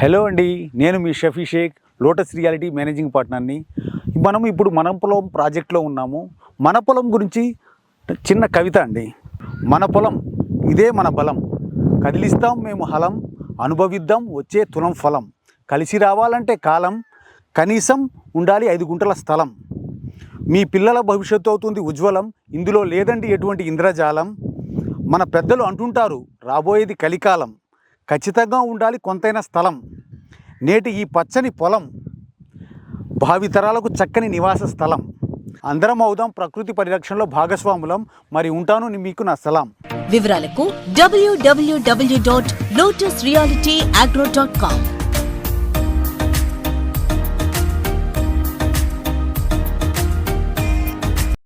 Hello అండి, నేను మీ Shafi Shaikh, Lotus Reality managing పార్ట్నర్ని. మనం ఇప్పుడు మన పొలం ప్రాజెక్ట్లో ఉన్నాము. మన పొలం గురించి చిన్న కవిత అండి. మన పొలం ఇదే మన బలం, కదిలిస్తాం మేము హలం, అనుభవిద్దాం వచ్చే తులం ఫలం. కలిసి రావాలంటే కాలం, కనీసం ఉండాలి 5 గుంటల స్థలం. మీ పిల్లల భవిష్యత్తు అవుతుంది ఉజ్వలం, ఇందులో లేదండి ఎటువంటి ఇంద్రజాలం. మన పెద్దలు అంటుంటారు రాబోయేది కలికాలం, ఖచ్చితంగా ఉండాలి కొంతైన స్థలం. నేటి ఈ పచ్చని పొలం భావితరాలకు చక్కని నివాస స్థలం. అందరం అవుదాం ప్రకృతి పరిరక్షణలో భాగస్వాములం. మరి ఉంటాను మీకు నా సలాం. వివరాలకు www.lotusrealityagro.com